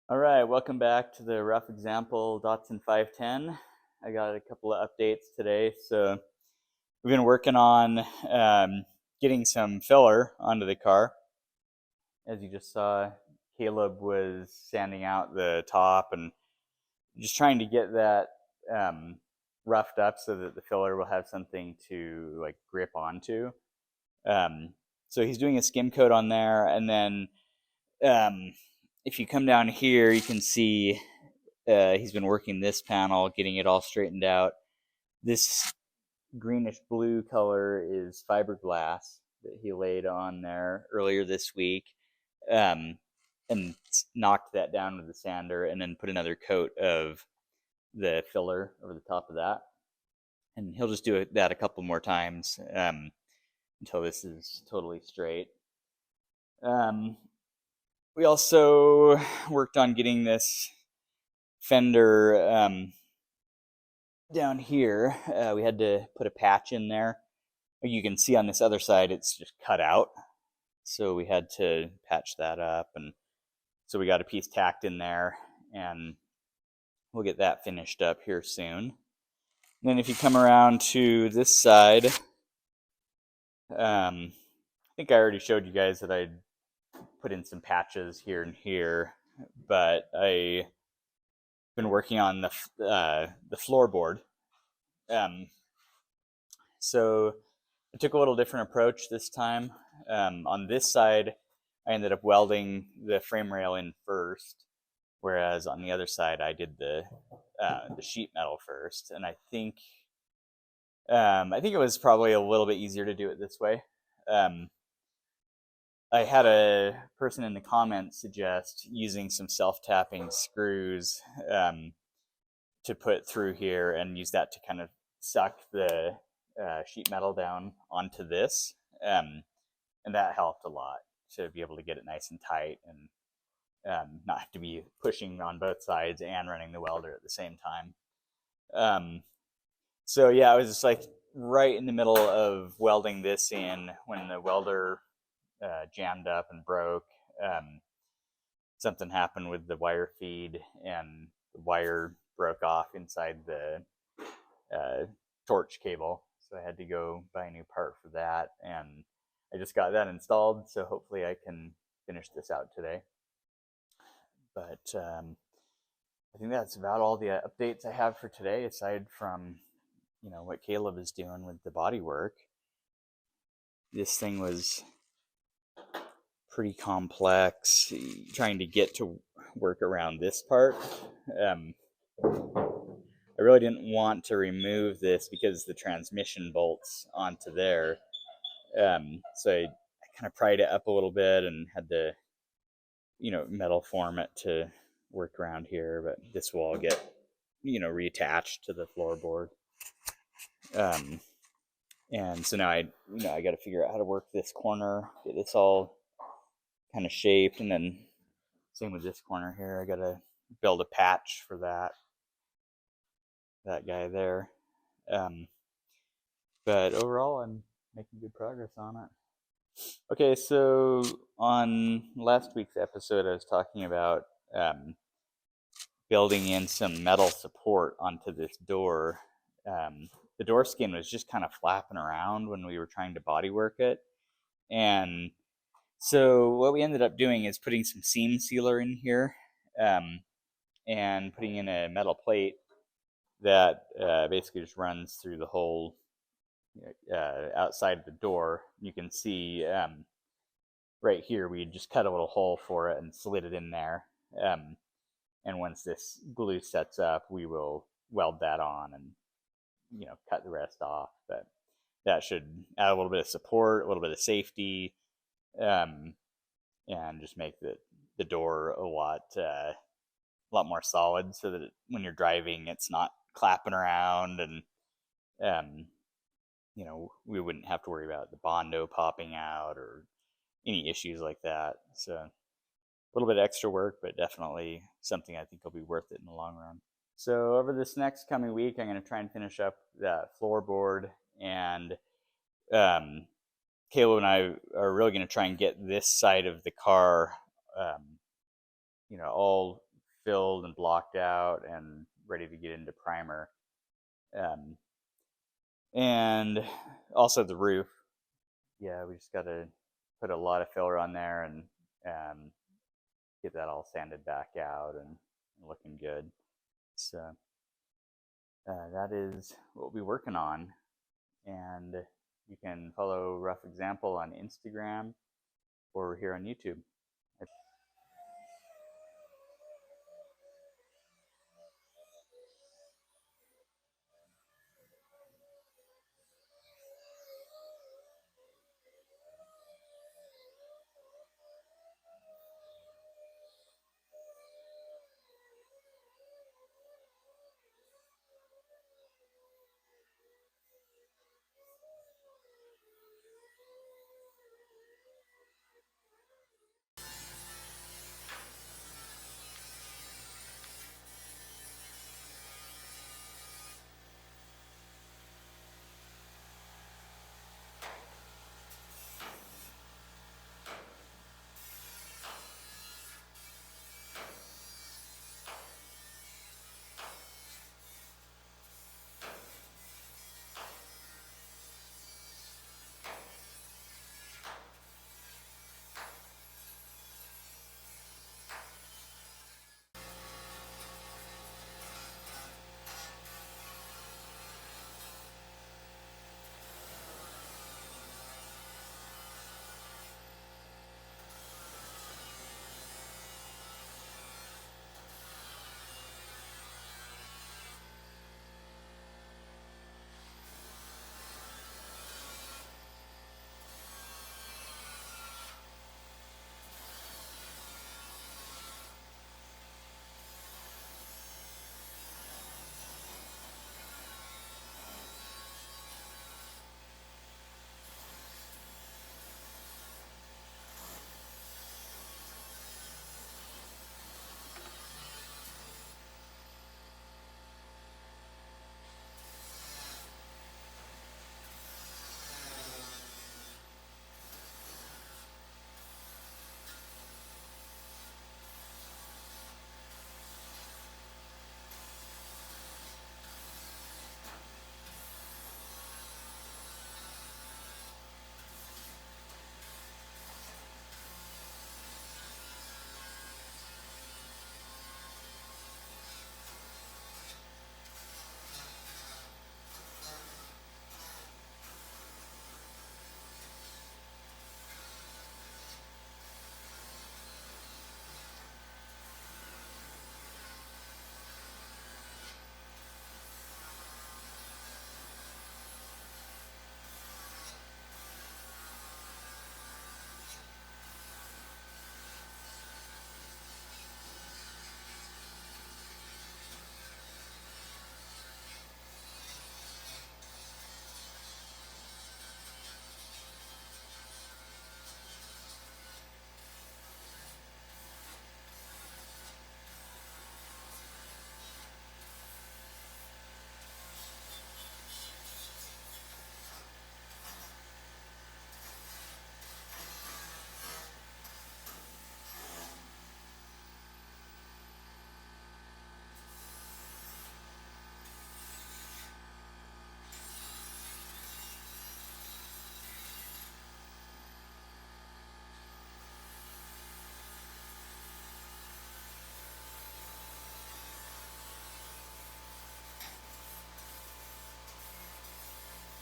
All right, welcome back to the rough example Datsun 510. I got a couple of updates today. So we've been working on getting some filler onto the car. As you just saw, Caleb was sanding out the top and just trying to get that roughed up so that the filler will have something to like grip onto. Um, so he's doing a skim coat on there, and then um, if you come down here, you can see he's been working this panel, getting it all straightened out. This greenish blue color is fiberglass that he laid on there earlier this week, um, and knocked that down with the sander, and then put another coat of the filler over the top of that. And he'll just do that a couple more times until this is totally straight. Um, we also worked on getting this fender down here. We had to put a patch in there. You can see on this other side it's just cut out, so we had to patch that up, and so we got a piece tacked in there, and we'll get that finished up here soon. And then if you come around to this side, I think I already showed you guys that I put in some patches here and here, but I've been working on the floorboard. Um, so I took a little different approach this time. On this side, I ended up welding the frame rail in first, whereas on the other side, I did the sheet metal first. And I think it was probably a little bit easier to do it this way. I had a person in the comments suggest using some self-tapping screws to put through here and use that to kind of suck the sheet metal down onto this. And that helped a lot to be able to get it nice and tight and not have to be pushing on both sides and running the welder at the same time. So yeah, I was just like right in the middle of welding this in when the welder jammed up and broke. Something happened with the wire feed, and the wire broke off inside the torch cable. So I had to go buy a new part for that, and I just got that installed. So hopefully I can finish this out today. But I think that's about all the updates I have for today, aside from what Caleb is doing with the body work. This thing was pretty complex, trying to get to work around this part. I really didn't want to remove this because the transmission bolts onto there. So I kind of pried it up a little bit and had to, metal form it to work around here. But this will all get, reattached to the floorboard. And so now I got to figure out how to work this corner, get this all kind of shaped, and then same with this corner here. I got to build a patch for that guy there. But overall, I'm making good progress on it. Okay, so on last week's episode, I was talking about building in some metal support onto this door. The door skin was just kind of flapping around when we were trying to bodywork it. And so what we ended up doing is putting some seam sealer in here and putting in a metal plate that basically just runs through the whole outside of the door. You can see right here, we just cut a little hole for it and slid it in there. And once this glue sets up, we will weld that on and cut the rest off. But that should add a little bit of support, a little bit of safety, and just make the door a lot more solid, so that when you're driving, it's not clapping around, and we wouldn't have to worry about the Bondo popping out or any issues like that. So a little bit of extra work, but definitely something I think will be worth it in the long run. So over this next coming week, I'm going to try and finish up that floorboard, and Caleb and I are really going to try and get this side of the car, all filled and blocked out and ready to get into primer. And also the roof. Yeah, we just got to put a lot of filler on there and get that all sanded back out and looking good. So that is what we'll be working on. And you can follow Rough Example on Instagram or here on YouTube.